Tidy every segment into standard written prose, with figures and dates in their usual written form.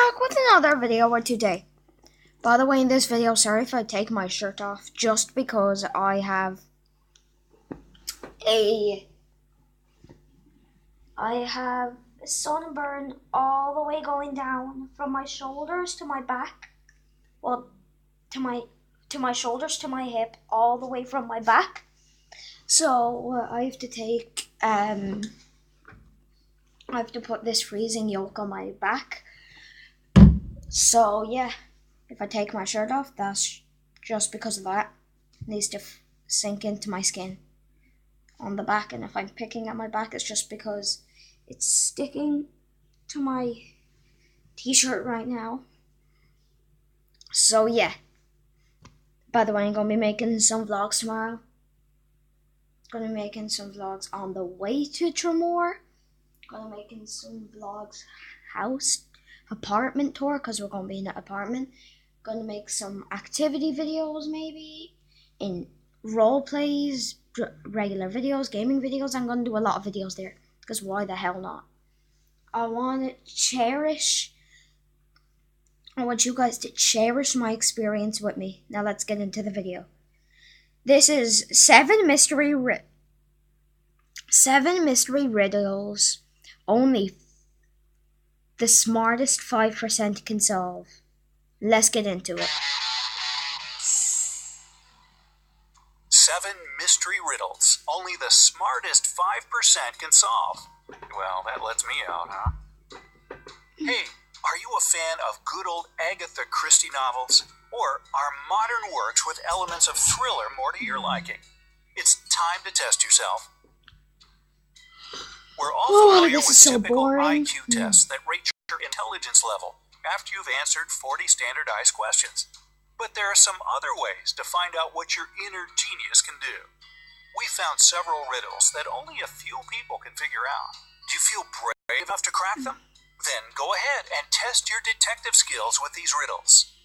back with another video today. By the way, in this video, sorry if I take my shirt off, just because I have sunburn all the way going down from my shoulders to my back. Well, to my shoulders to my hip, all the way from my back. So I have to take I have to put this freezing yoke on my back. So yeah, if I take my shirt off, that's just because of that. It needs to sink into my skin on the back, and if I'm picking at my back, it's just because it's sticking to my t-shirt right now. So yeah. By the way, I'm going to be making some vlogs tomorrow. Going to be making some vlogs on the way to Tremor. Going to be making some vlogs apartment tour, because we're going to be in an apartment. Going to make some activity videos maybe, in role plays, regular videos, gaming videos. I'm going to do a lot of videos there, because why the hell not? I want you guys to cherish my experience with me. Now let's get into the video. This is 7 mystery riddles only the smartest 5% can solve. Let's get into it. 7 mystery riddles only the smartest 5% can solve. Well, that lets me out, huh? Hey, are you a fan of good old Agatha Christie novels? Or are modern works with elements of thriller more to your liking? It's time to test yourself. We're all familiar with typical IQ tests that rate your intelligence level after you've answered 40 standardized questions. But there are some other ways to find out what your inner genius can do. We found several riddles that only a few people can figure out. Do you feel brave enough to crack them? Then go ahead and test your detective skills with these riddles.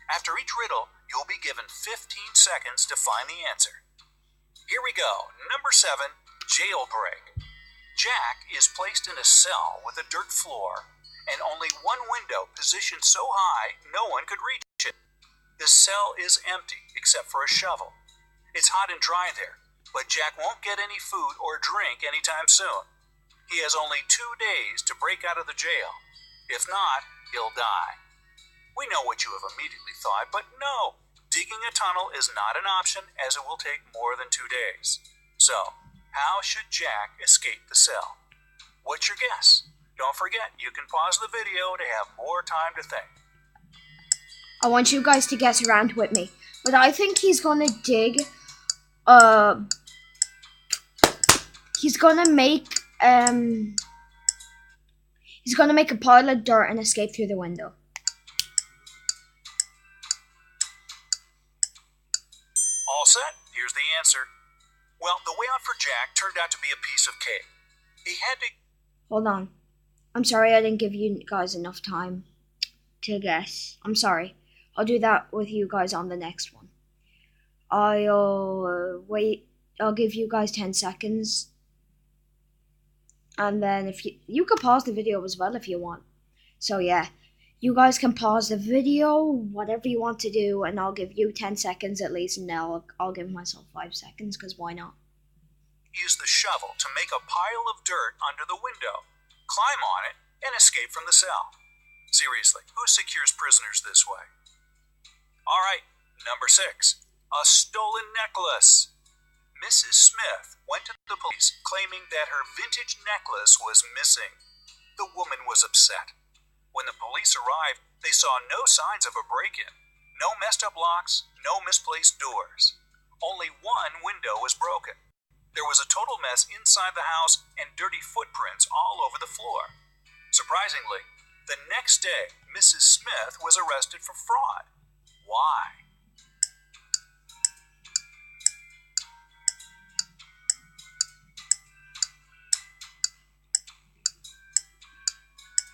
After each riddle, you'll be given 15 seconds to find the answer. Here we go. Number 7, jailbreak. Jack is placed in a cell with a dirt floor and only one window positioned so high no one could reach it. The cell is empty except for a shovel. It's hot and dry there, but Jack won't get any food or drink anytime soon. He has only 2 days to break out of the jail. If not, he'll die. We know what you have immediately thought, but no, digging a tunnel is not an option as it will take more than 2 days. So, how should Jack escape the cell? What's your guess? Don't forget, you can pause the video to have more time to think. I want you guys to guess around with me, but I think he's gonna dig, he's gonna make a pile of dirt and escape through the window. All set? Here's the answer. Well, the way out for Jack turned out to be a piece of cake. He had to... Hold on. I'm sorry I didn't give you guys enough time to guess. I'm sorry. I'll do that with you guys on the next one. I'll give you guys 10 seconds. And then if you can pause the video as well if you want. So yeah. You guys can pause the video, whatever you want to do, and I'll give you 10 seconds at least, and now I'll give myself 5 seconds, because why not? Use the shovel to make a pile of dirt under the window, climb on it, and escape from the cell. Seriously, who secures prisoners this way? All right, number 6, a stolen necklace. Mrs. Smith went to the police claiming that her vintage necklace was missing. The woman was upset. When the police arrived, they saw no signs of a break-in. No messed up locks, no misplaced doors. Only one window was broken. There was a total mess inside the house and dirty footprints all over the floor. Surprisingly, the next day, Mrs. Smith was arrested for fraud. Why?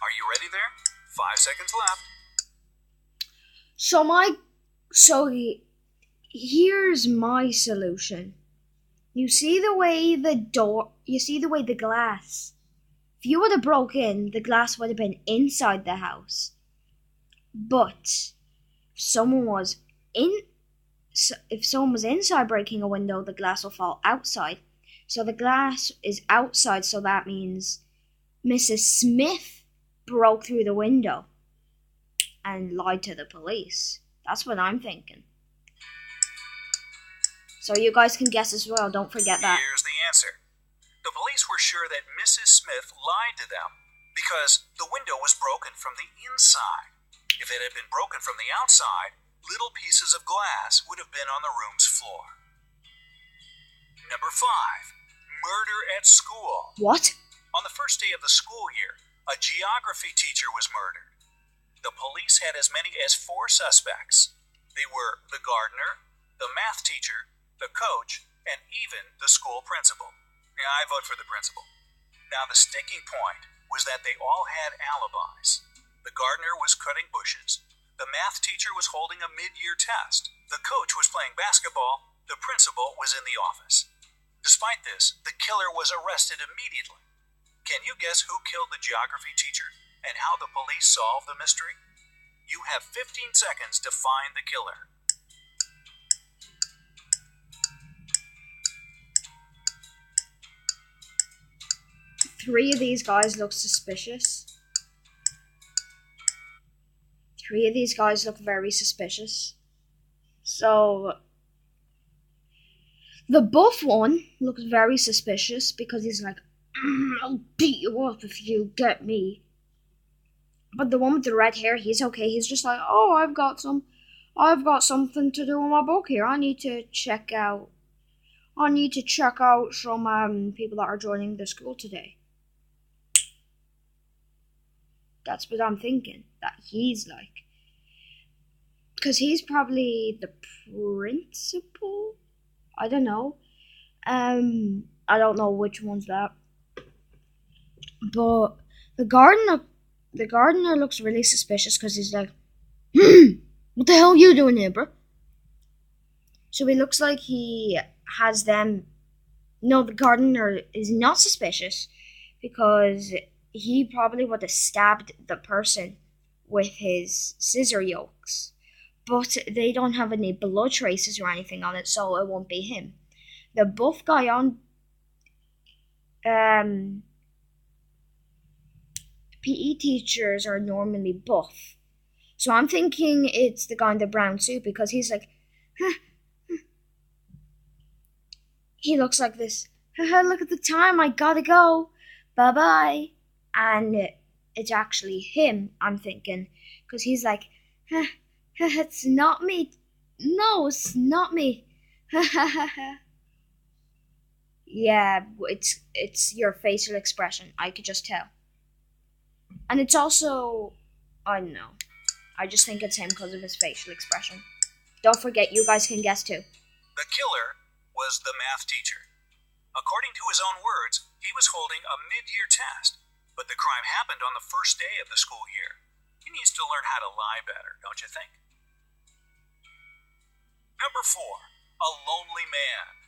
Are you ready there? 5 seconds left. Here's my solution. You see the way the glass, if you would have broke in, the glass would have been inside the house. But if someone was inside breaking a window, the glass will fall outside. So the glass is outside, so that means Mrs. Smith broke through the window and lied to the police. That's what I'm thinking. So you guys can guess as well, don't forget that. Here's the answer. The police were sure that Mrs. Smith lied to them because the window was broken from the inside. If it had been broken from the outside, little pieces of glass would have been on the room's floor. Number 5. Murder at school. What? On the first day of the school year, a geography teacher was murdered. The police had as many as 4 suspects. They were the gardener, the math teacher, the coach, and even the school principal. Yeah, I vote for the principal. Now, the sticking point was that they all had alibis. The gardener was cutting bushes. The math teacher was holding a mid-year test. The coach was playing basketball. The principal was in the office. Despite this, the killer was arrested immediately. Can you guess who killed the geography teacher and how the police solved the mystery? You have 15 seconds to find the killer. Three of these guys look suspicious. 3 of these guys look very suspicious. So the buff one looks very suspicious because he's like, I'll beat you up if you get me. But the one with the red hair, he's okay. He's just like, oh, I've got something to do in my book here. I need to check out some people that are joining the school today. That's what I'm thinking. That he's like, because he's probably the principal. I don't know. I don't know which one's that. But the gardener looks really suspicious because he's like, what the hell are you doing here, bro? So he looks like he has them. No, the gardener is not suspicious because he probably would have stabbed the person with his scissor yokes. But they don't have any blood traces or anything on it, so it won't be him. The buff guy on PE teachers are normally buff. So I'm thinking it's the guy in the brown suit because he's like, he looks like this. Look at the time, I gotta go. Bye-bye. And it's actually him, I'm thinking. Because he's like, it's not me. No, it's not me. Yeah, it's your facial expression. I could just tell. And it's also, I don't know. I just think it's him because of his facial expression. Don't forget, you guys can guess too. The killer was the math teacher. According to his own words, he was holding a mid-year test, but the crime happened on the first day of the school year. He needs to learn how to lie better, don't you think? Number 4, a lonely man.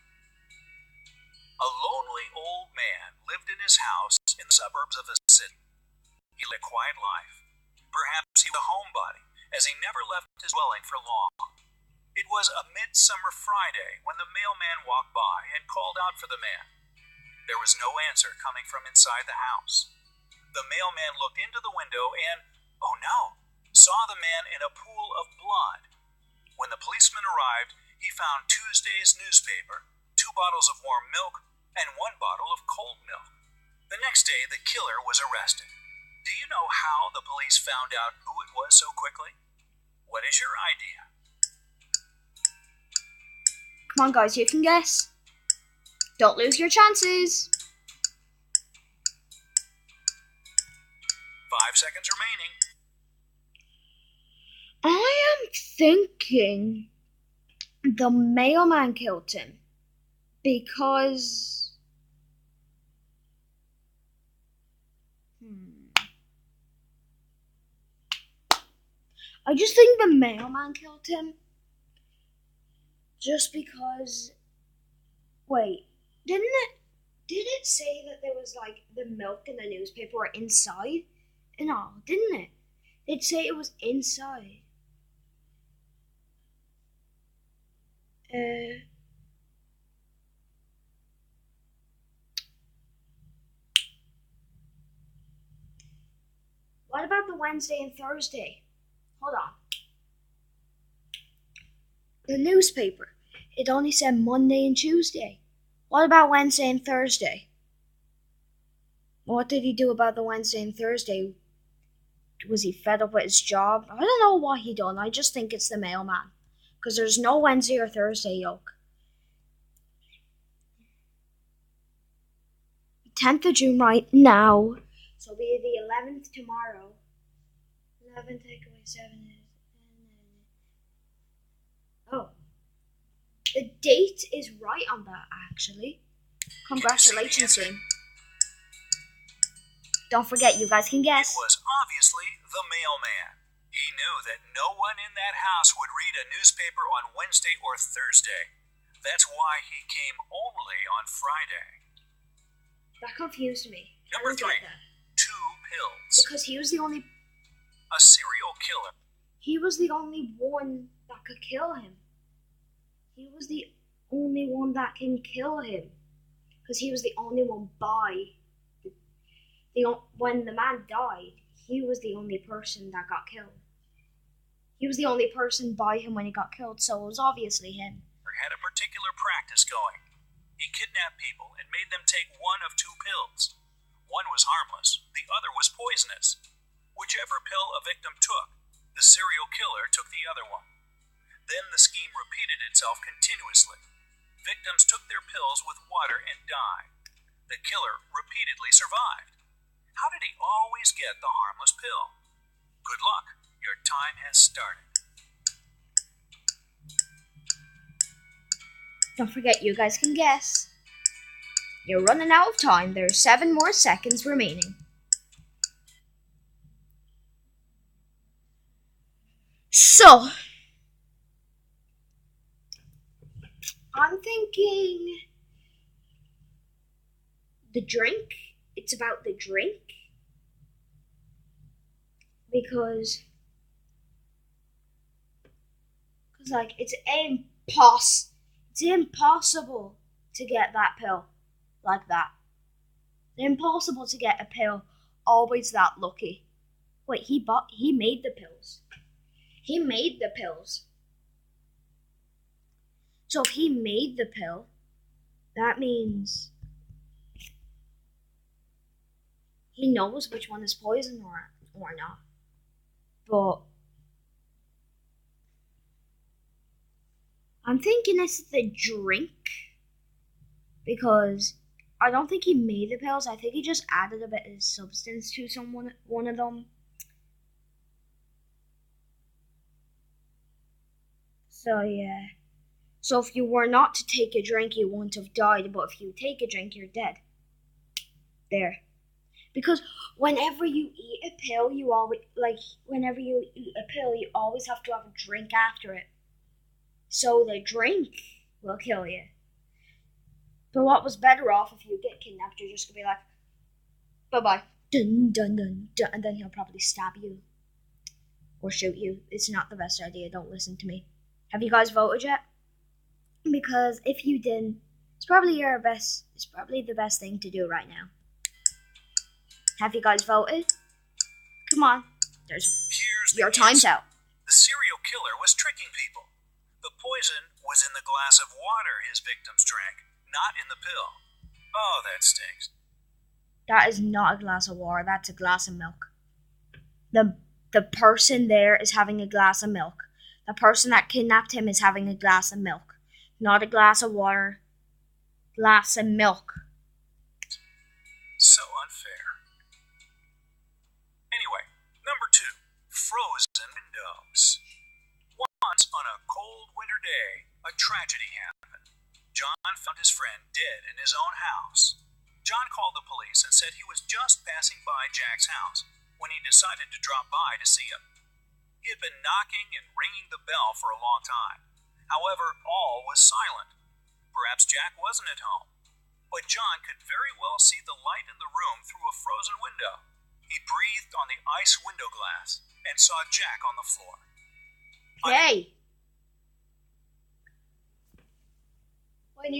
A lonely old man lived in his house in the suburbs of a city. He led a quiet life. Perhaps he was a homebody, as he never left his dwelling for long. It was a midsummer Friday when the mailman walked by and called out for the man. There was no answer coming from inside the house. The mailman looked into the window and, oh no, saw the man in a pool of blood. When the policeman arrived, he found Tuesday's newspaper, 2 bottles of warm milk, and 1 bottle of cold milk. The next day, the killer was arrested. Do you know how the police found out who it was so quickly? What is your idea? Come on, guys, you can guess. Don't lose your chances. 5 seconds remaining. I am thinking the mailman killed him because I just think the mailman killed him just because. Wait, did it say that there was like the milk and the newspaper were inside and all, didn't it? They'd say it was inside. What about the Wednesday and Thursday? Hold on. The newspaper, it only said Monday and Tuesday. What about Wednesday and Thursday? What did he do about the Wednesday and Thursday? Was he fed up with his job? I don't know what he done. I just think it's the mailman. Because there's no Wednesday or Thursday yoke. 10th of June right now. So it'll be the 11th tomorrow. 11 take away 7 is... Oh. The date is right on that, actually. Congratulations, game. Don't forget, you guys can guess. It was obviously the mailman. He knew that no one in that house would read a newspaper on Wednesday or Thursday. That's why he came only on Friday. That confused me. Number 3, 2 pills. Because he was the only... A serial killer. He was the only one that could kill him. He was the only one that can kill him. Because he was the only one by... When the man died, he was the only person that got killed. He was the only person by him when he got killed, so it was obviously him. Had a particular practice going. He kidnapped people and made them take one of 2 pills. One was harmless, the other was poisonous. Whichever pill a victim took, the serial killer took the other one. Then the scheme repeated itself continuously. Victims took their pills with water and died. The killer repeatedly survived. How did he always get the harmless pill? Good luck. Your time has started. Don't forget, you guys can guess. You're running out of time. There's 7 more seconds remaining. So, I'm thinking the drink. It's about the drink. Because like, it's impossible to get that pill like that. It's impossible to get a pill always that lucky. Wait, he made the pills. He made the pills. So if he made the pill, that means he knows which one is poison or not. But I'm thinking it's the drink, because I don't think he made the pills. I think he just added a bit of substance to one of them. So yeah. So if you were not to take a drink, you wouldn't have died. But if you take a drink, you're dead. There. Because whenever you eat a pill, you always have to have a drink after it. So the drink will kill you. But what was better off if you get kidnapped, you're just gonna be like, bye-bye. Dun, dun, dun, dun, and then he'll probably stab you. Or shoot you. It's not the best idea, don't listen to me. Have you guys voted yet? Because if you didn't, it's probably the best thing to do right now. Have you guys voted? Come on. Your time's out. The serial killer was tricking people. The poison was in the glass of water his victims drank, not in the pill. Oh, that stinks. That is not a glass of water. That's a glass of milk. The person there is having a glass of milk. The person that kidnapped him is having a glass of milk. Not a glass of water. Glass of milk. So unfair. Anyway, number 2, frozen windows. Once on a cold winter day, a tragedy happened. John found his friend dead in his own house. John called the police and said he was just passing by Jack's house when he decided to drop by to see him. He had been knocking and ringing the bell for a long time. However, all was silent. Perhaps Jack wasn't at home. But John could very well see the light in the room through a frozen window. He breathed on the ice window glass and saw Jack on the floor. Hey! When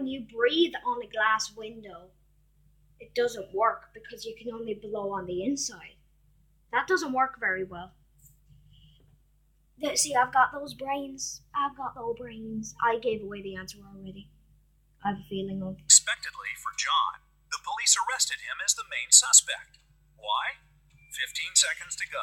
you breathe on a glass window, it doesn't work because you can only blow on the inside. That doesn't work very well. See, I've got those brains. I gave away the answer already. I have a feeling of... Unexpectedly for John, the police arrested him as the main suspect. Why? 15 seconds to go.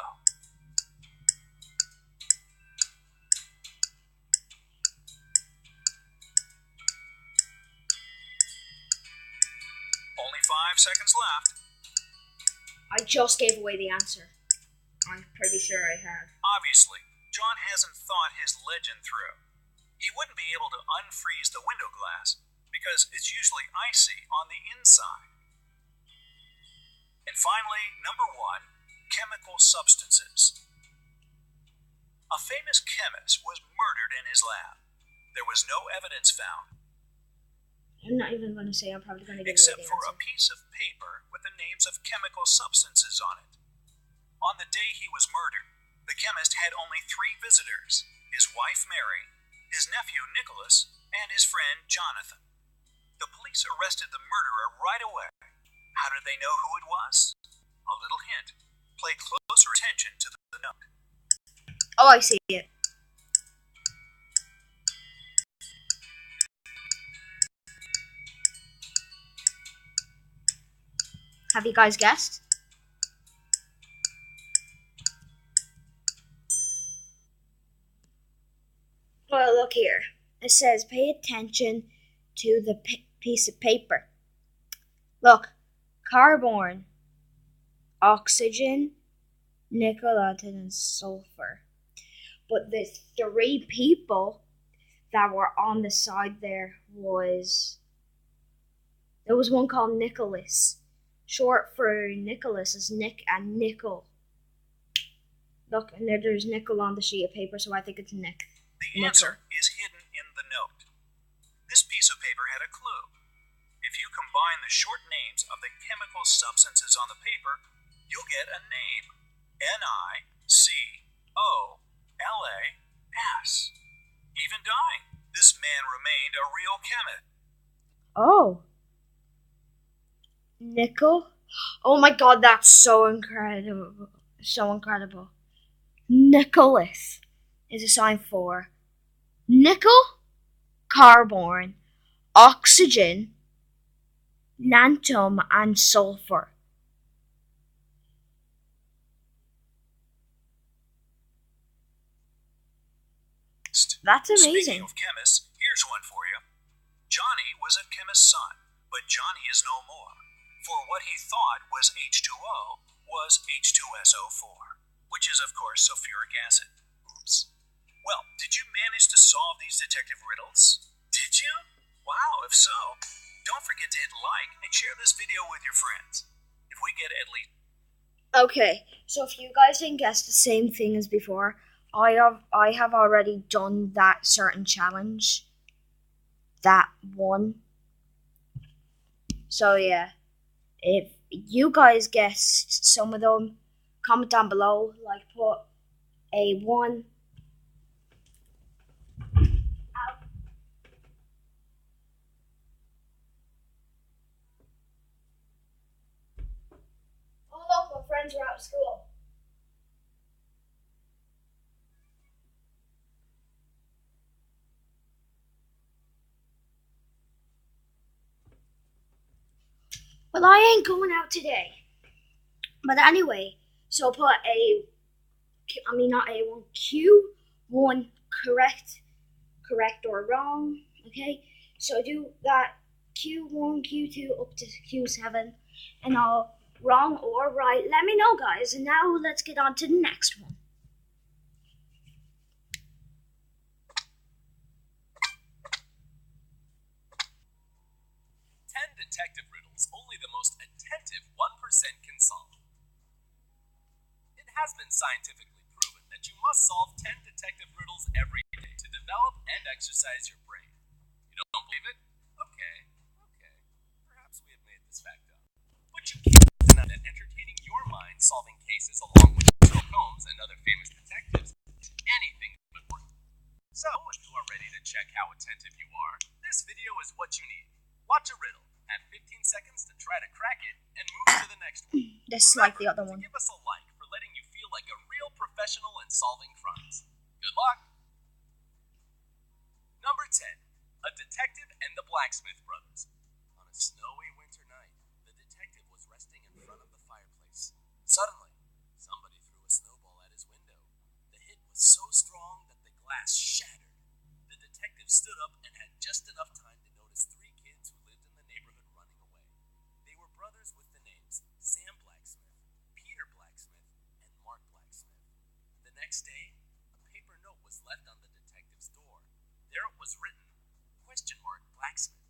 Only 5 seconds left. I just gave away the answer. I'm pretty sure I have. Obviously, John hasn't thought his legend through. He wouldn't be able to unfreeze the window glass because it's usually icy on the inside. And finally, number 1, chemical substances. A famous chemist was murdered in his lab. There was no evidence found. I'm not even going to say. I'm probably going to give except away the for answer. A piece of paper with the names of chemical substances on it. On the day he was murdered, the chemist had only 3 visitors: his wife Mary, his nephew Nicholas, and his friend Jonathan. The police arrested the murderer right away. How did they know who it was? A little hint. Pay closer attention to the note. Oh, I see it. Have you guys guessed? Well, look here. It says pay attention to the piece of paper. Look, carbon, oxygen, nickel, and sulfur. But the 3 people that were on the side there was one called Nicholas. Short for Nicholas is Nick and Nickel. Look, and there's nickel on the sheet of paper, so I think it's Nick. The answer is hidden in the note. This piece of paper had a clue. If you combine the short names of the chemical substances on the paper, you'll get a name. Nicolas. Even dying, this man remained a real chemist. Oh. Nickel? Oh my god, that's so incredible. So incredible. Nicholas is a sign for nickel, carbon, oxygen, lanthanum, and sulfur. That's amazing. Speaking of chemists, here's one for you. Johnny was a chemist's son, but Johnny is no more. For what he thought was H2O was H2SO4, which is, of course, sulfuric acid. Oops. Well, did you manage to solve these detective riddles? Did you? Wow, if so, don't forget to hit like and share this video with your friends. If we get at least... Okay, so if you guys didn't guess the same thing as before, I have already done that certain challenge. That one. So yeah, if you guys guessed some of them, comment down below, like put a 1. Oh look, my friends are out of school. Well, I ain't going out today. But anyway, so put not A1, Q1 correct or wrong, okay? So do that Q1, Q2 up to Q7, and all wrong or right. Let me know, guys. And now let's get on to the next one. Detective riddles only the most attentive 1% can solve. It has been scientifically proven that you must solve 10 detective riddles every day to develop and exercise your brain. You don't believe it? Okay. Perhaps we have made this fact up. But you can't deny that entertaining how attentive you are, this video is what you need. Watch a riddle, have 15 seconds to try to crack it, and move to the next one. This is like the other one. Give us a like for letting you feel like a real professional in solving crimes. Good luck! Number 10. A detective and the blacksmith brothers. On a snowy winter night, the detective was resting in front of the fireplace. Suddenly, somebody threw a snowball at his window. The hit was so strong that the glass shattered. The detective stood up and had just enough time to notice 3 kids who lived in the neighborhood running away. They were brothers with the names Sam Blacksmith, Peter Blacksmith, and Mark Blacksmith. The next day, a paper note was left on the detective's door. There it was written, Blacksmith.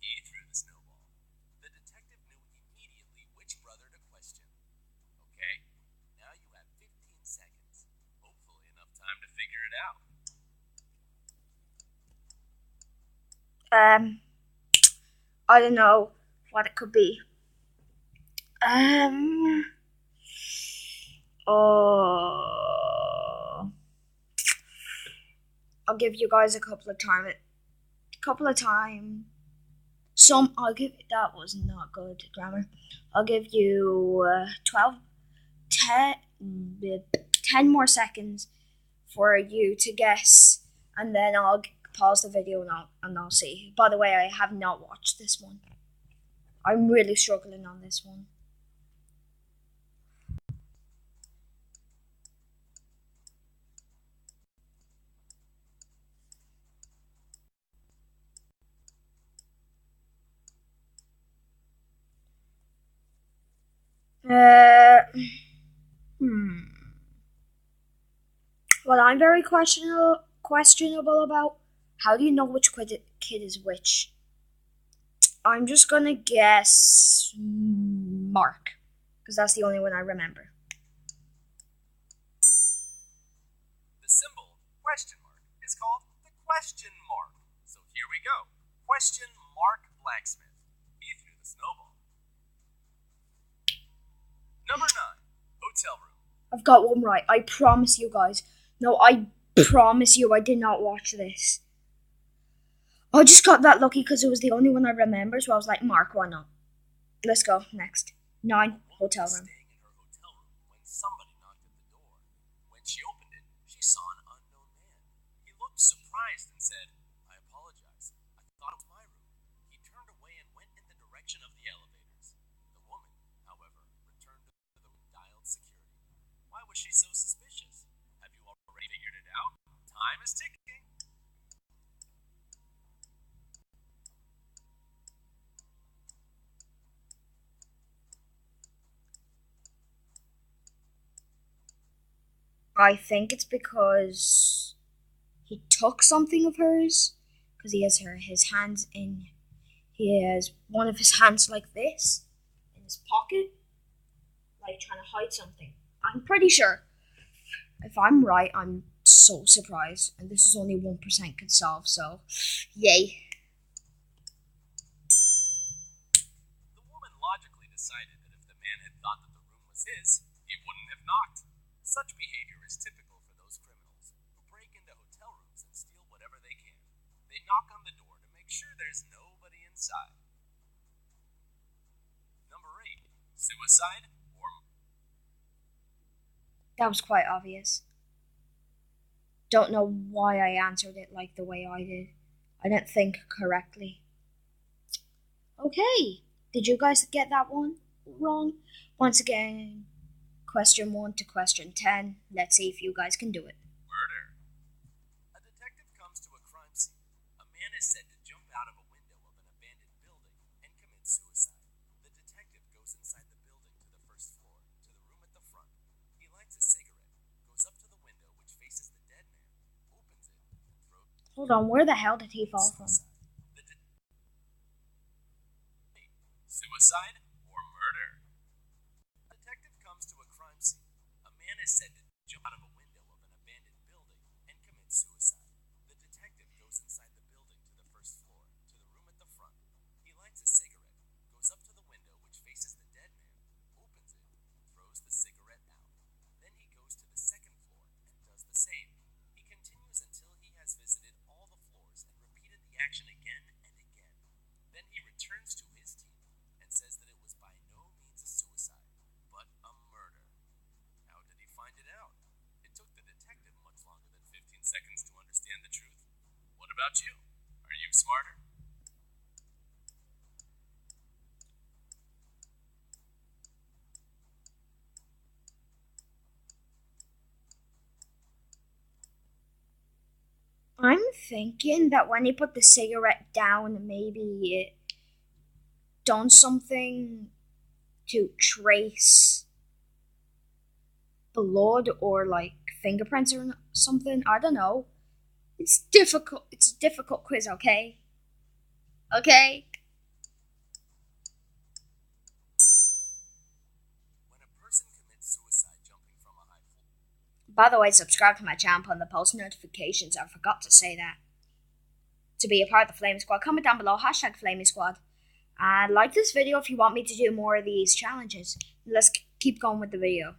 He threw the snowball. The detective knew immediately which brother to question. Okay, now you have 15 seconds. Hopefully enough time to figure it out. I don't know what it could be. I'll give you guys a couple of time. I'll give that was not good grammar. I'll give you 10 more seconds for you to guess, and then I'll pause the video and I'll see. By the way, I have not watched this one. I'm really struggling on this one. What I'm very questionable about, how do you know which kid is which? I'm just gonna guess Mark, because that's the only one I remember. The symbol, question mark, is called the question mark. So here we go. Question Mark Blacksmith. He threw the snowball. Number 9, hotel room. I've got one right. I promise you guys. No, I promise you I did not watch this. I just got that lucky because it was the only one I remember, so I was like, Mark, why not? Let's go. Next. 9, hotel room. Staying in her hotel room when somebody knocked at the door. When she opened it, she saw an unknown man. He looked surprised and said, I apologize. I thought it was my room. He turned away and went in the direction of the elevators. The woman, however, returned to the room and dialed security. Why was she so suspicious? Have you already figured it out? Time is ticking. I think it's because he took something of hers, because he has his hands in. He has one of his hands like this in his pocket, like trying to hide something. I'm pretty sure. If I'm right, I'm so surprised, and this is only 1% can solve. So, yay! The woman logically decided that if the man had thought that the room was his, he wouldn't have knocked. Such behavior is typical for those criminals who break into hotel rooms and steal whatever they can. They knock on the door to make sure there's nobody inside. Number 8, suicide or... That was quite obvious. Don't know why I answered it like the way I did. I didn't think correctly. Okay, did you guys get that one wrong? Once again, question 1 to question 10. Let's see if you guys can do it. Murder. A detective comes to a crime scene. A man is said to jump out of a window of an abandoned building and commit suicide. The detective goes inside the building to the first floor, to the room at the front. He lights a cigarette, goes up to the window which faces the dead man, opens it, and throws... Hold on, where the hell did he fall from? Suicide or murder? A detective comes to a crime scene. A man is said to jump out of a window of an abandoned building and commit suicide. The detective goes inside the building to the first floor, to the room at the front. He lights a cigarette, goes up to the window which faces the dead man, opens it, and throws the cigarette out. Then he goes to the second floor and does the same. He continues until he has visited all the floors and repeats about you? Are you smarter? I'm thinking that when he put the cigarette down, maybe it done something to trace blood or like fingerprints or something. I don't know. It's difficult. It's a difficult quiz, okay? Okay? When a person commits suicide jumping from a high floor. By the way, subscribe to my channel and the post notifications. I forgot to say that. To be a part of the Flamey Squad, comment down below, #Flamey Squad. And like this video if you want me to do more of these challenges. Let's keep going with the video.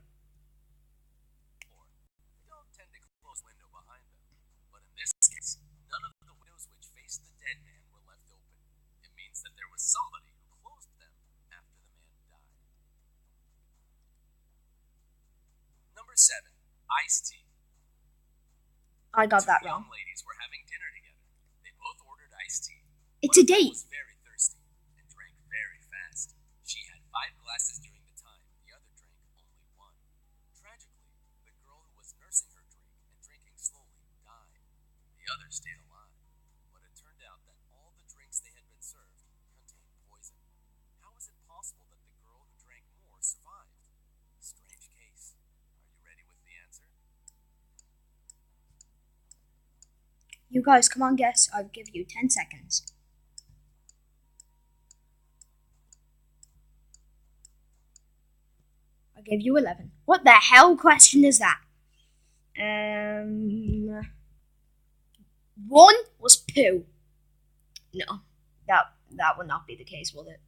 They don't tend to close the window behind them, but in this case, none of the windows which faced the dead man were left open. It means that there was somebody who closed them after the man died. Number 7. Iced tea. I got that Two wrong. young ladies were having dinner together. They both ordered iced tea. It's a One of them date. was very thirsty and drank very fast. She had 5 glasses during the time. The other drank only 1. Tragically, the girl who was nursing her drink and drinking slowly died. The other stayed alive, but it turned out that all the drinks they had been served contained poison. How is it possible that the girl who drank more survived? Strange case. Are you ready with the answer? You guys, come on, guess. I'll give you 10 seconds. I'll give you 11. What the hell question is that? 1 was poo. No, that would not be the case, would it?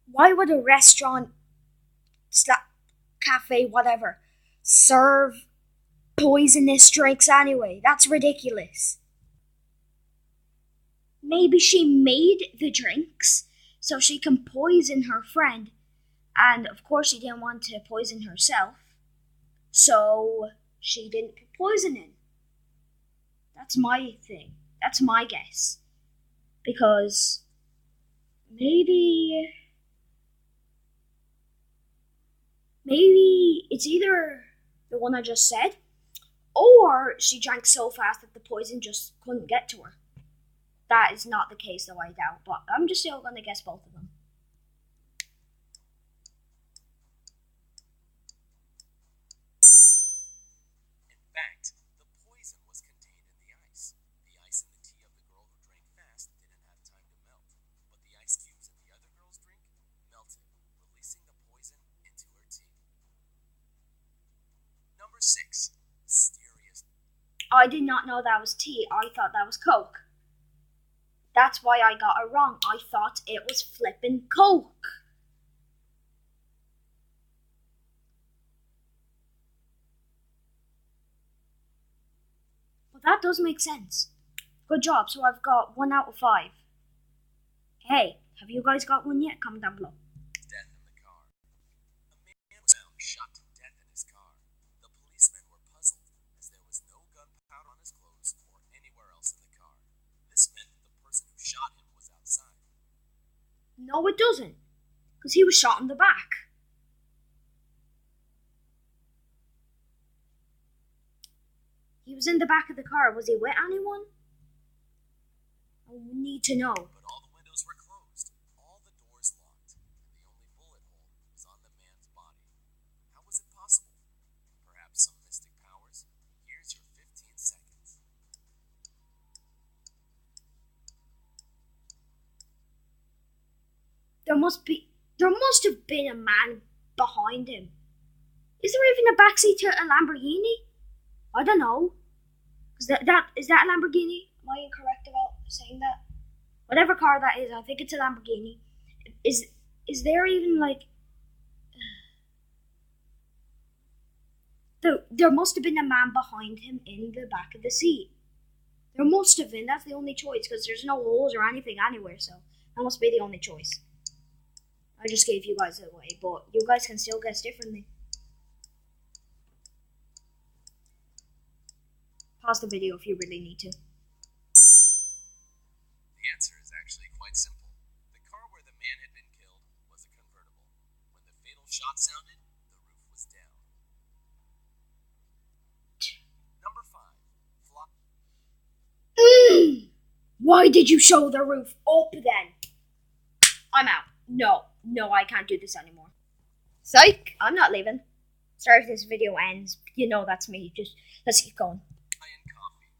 Why would a restaurant, cafe, whatever, serve poisonous drinks anyway? That's ridiculous. Maybe she made the drinks so she can poison her friend, and of course she didn't want to poison herself, so she didn't put poison in. That's my thing. That's my guess. Because maybe it's either the one I just said, or she drank so fast that the poison just couldn't get to her. That is not the case, though, I doubt. But I'm just still going to guess both of them. In fact, the poison was contained in the ice. The ice in the tea of the girl who drank fast didn't have time to melt, but the ice cubes in the other girl's drink melted, releasing the poison into her tea. Number 6. Mysterious. I did not know that was tea. I thought that was Coke. That's why I got it wrong. I thought it was flippin' Coke. But that does make sense. Good job. So I've got 1 out of 5. Hey, have you guys got one yet? Comment down below. Death in the car. A man was found shot to death in his car. The policemen were puzzled as there was no gunpowder on his clothes or anywhere else in the car. This meant that the person who shot him was outside. No, it doesn't. Because he was shot in the back. He was in the back of the car. Was he with anyone? I need to know. But all the windows were closed, all the doors locked, and the only bullet hole was on the man's body. How was it possible? Perhaps some mystic powers? Here's your 15 seconds. There must have been a man behind him. Is there even a backseat to a Lamborghini? I don't know. Is that a Lamborghini? Am I incorrect about saying that? Whatever car that is, I think it's a Lamborghini. Is there even like... There must have been a man behind him in the back of the seat. There must have been. That's the only choice, because there's no holes or anything anywhere, so that must be the only choice. I just gave you guys it away, but you guys can still guess differently. Pause the video if you really need to. The answer is actually quite simple. The car where the man had been killed was a convertible. When the fatal shot sounded, the roof was down. Number 5. Why did you show the roof up then? I'm out. No, I can't do this anymore. Psych, I'm not leaving. Sorry if this video ends. You know that's me. Just let's keep going. Flying coffee.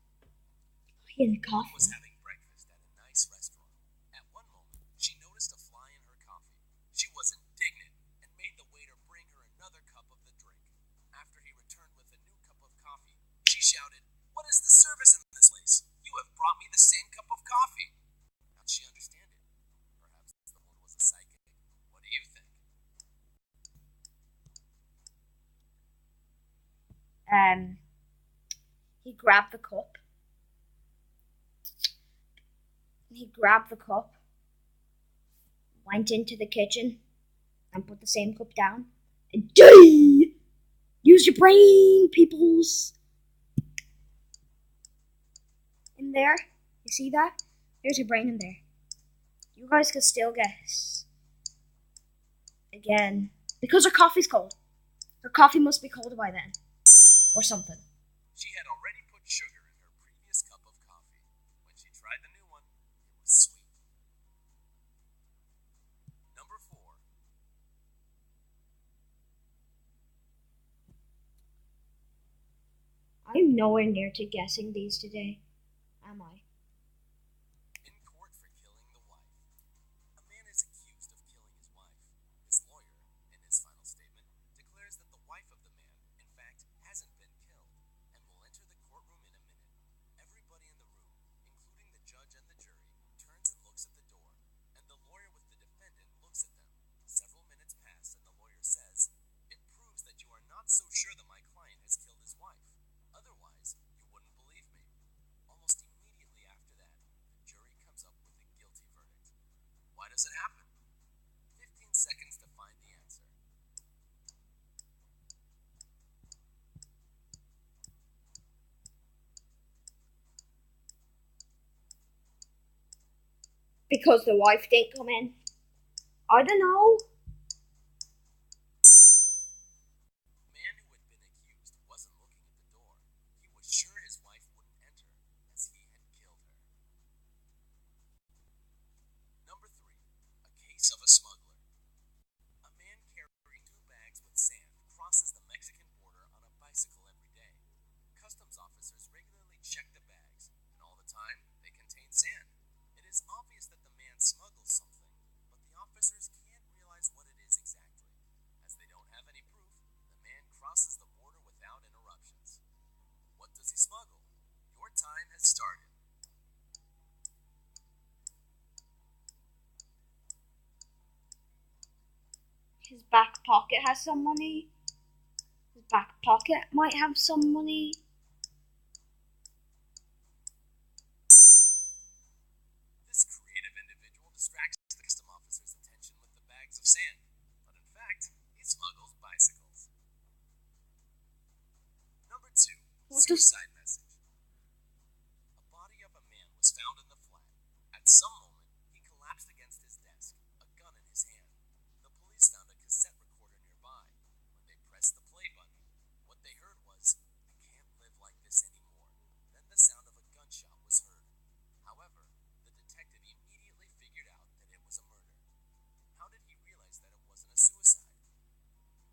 Was having breakfast at a nice restaurant. At one moment, she noticed a fly in her coffee. She was indignant and made the waiter bring her another cup of the drink. After he returned with a new cup of coffee, she shouted, "What is the service in this place? You have brought me the same cup of coffee." How did she understand it? Perhaps the woman was a psychic. What do you think? He grabbed the cup. Went into the kitchen, and put the same cup down. And use your brain, peoples. In there, you see that? There's your brain in there. You guys could still guess. Again, because her coffee's cold. Her coffee must be cold by then. Or something. She had already put sugar in her previous cup of coffee. When she tried the new one, it was sweet. Number 4. I'm nowhere near to guessing these today, am I? In court for killing the wife. A man is accused of killing his wife. His lawyer, in his final statement, declares that the wife of the man, in fact, hasn't been killed, and will enter the courtroom in a minute. Everybody in the room, including the judge and the jury, turns and looks at the door, and the lawyer with the defendant looks at them. Several minutes pass, and the lawyer says, "It proves that you are not so sure that my client has killed his wife. Otherwise, you wouldn't believe me." Almost immediately after that, the jury comes up with a guilty verdict. Why does it happen? 15 seconds to find the answer. Because the wife didn't come in. I don't know. The man who had been accused wasn't looking at the door. He was sure his wife wouldn't enter, as he had killed her. Number 3. A case of a smuggler. A man carrying 2 bags with sand crosses the Mexican border on a bicycle every day. Customs officers regularly check the bags, and all the time, they contain sand. It is obvious that the man smuggles something, but the officers can't realize what it is exactly. As they don't have any proof, the man crosses the border without interruptions. What does he smuggle? Your time has started. His back pocket has some money. His back pocket might have some money. This creative individual distracts the custom officer's attention with the bags of sand, but in fact, he smuggles bicycles. Number 2. Suicide message. A body of a man was found in the flat. At some moment, he collapsed against his desk, a gun in his hand. The police found a cassette recorder nearby. When they pressed the play button, what they heard was, "I can't live like this anymore." Then the sound of a gunshot was heard. However, the detective immediately figured out that it was a murder. How did he realize that it wasn't a suicide?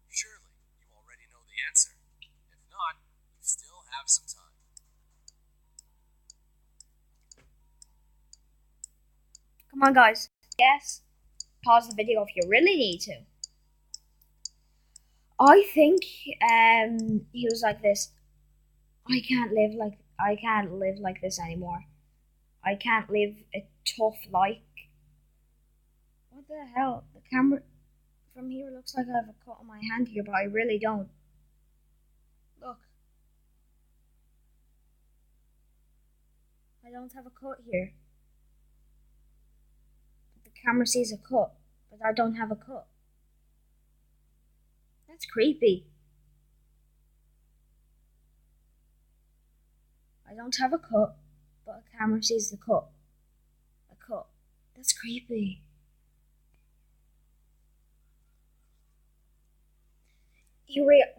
Surely, you already know the answer. If not, you still have some time. Come on, guys. Yes. Pause the video if you really need to. I think he was like this. I can't live like this anymore. I can't live a tough life. What the hell? The camera from here looks like I have a cut on my hand here, but I really don't. Look. I don't have a cut here. The camera sees a cut, but I don't have a cut. That's creepy. I don't have a cut, but a camera sees the cut. A That's creepy.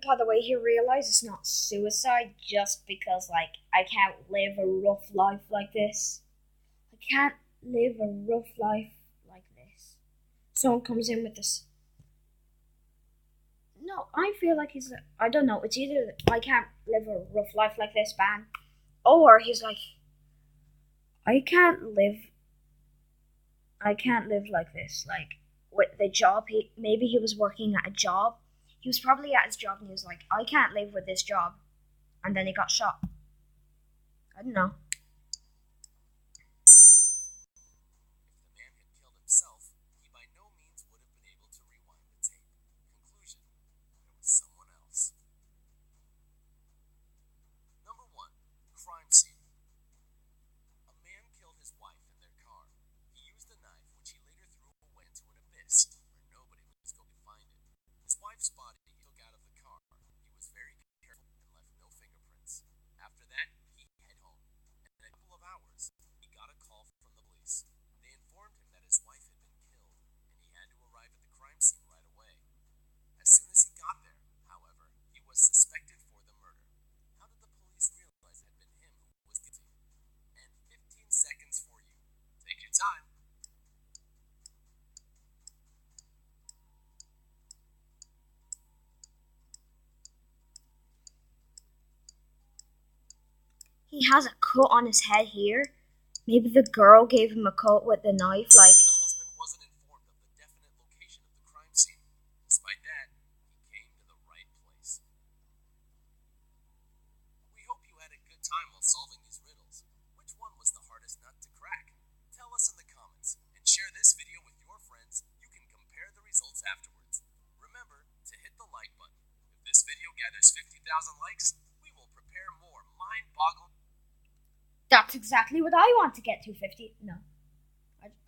By the way, he realizes it's not suicide just because, like, I can't live a rough life like this. I can't live a rough life like this. Someone comes in with this. No, I feel like I don't know, it's either I can't live a rough life like this, ban, or he's like, I can't live like this, like, with the job, maybe he was working at a job, he was probably at his job and he was like, I can't live with this job, and then he got shot. I don't know. If the man had killed himself, he by no means would have been able to rewind the tape. Conclusion: it was someone else. Number 1. Crime scene. A man killed his wife in their car. He used a knife which he later threw away into an abyss where nobody was going to find it. His wife's body he took out of the car. He was very careful and left no fingerprints. After that, he headed home. And in a couple of hours, he got a call from the police. They informed him that his wife had been killed, and he had to arrive at the crime scene right away. As soon as he got there, however, he was suspected for the murder. How did the police realize it had been him who was guilty? And 15 seconds for you. Take your time. He has a cut on his head here. Maybe the girl gave him a cut with the knife, like. The husband wasn't informed of the definite location of the crime scene. Despite that, he came to the right place. We hope you had a good time while solving these riddles. Which one was the hardest nut to crack? Tell us in the comments, and share this video with your friends. You can compare the results afterwards. Remember to hit the like button. If this video gathers 50,000 likes, we will prepare more mind-boggling. That's exactly what I want to get to 50. No.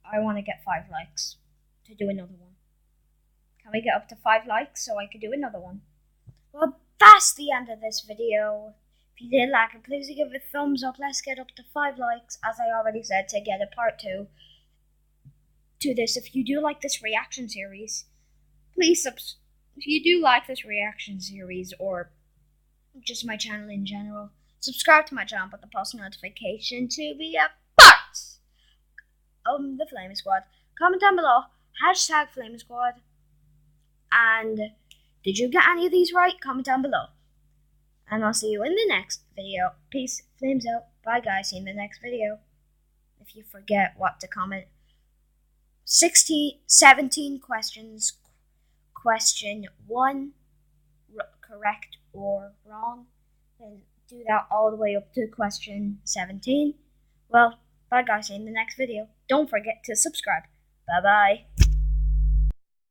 I want to get 5 likes to do another one. Can we get up to 5 likes so I can do another one? Well, that's the end of this video. If you did like it, please give it a thumbs up. Let's get up to 5 likes, as I already said, to get a part 2 to this. If you do like this reaction series, please if you do like this reaction series, or just my channel in general, subscribe to my channel, put the post notification to be a part of the Flamey Squad. Comment down below, hashtag Flamey Squad. And did you get any of these right? Comment down below. And I'll see you in the next video. Peace, flames out. Bye guys, see you in the next video. If you forget what to comment. 17 questions. Question 1, correct or wrong. Then do that all the way up to question 17. Well, bye guys, see you in the next video. Don't forget to subscribe. Bye bye.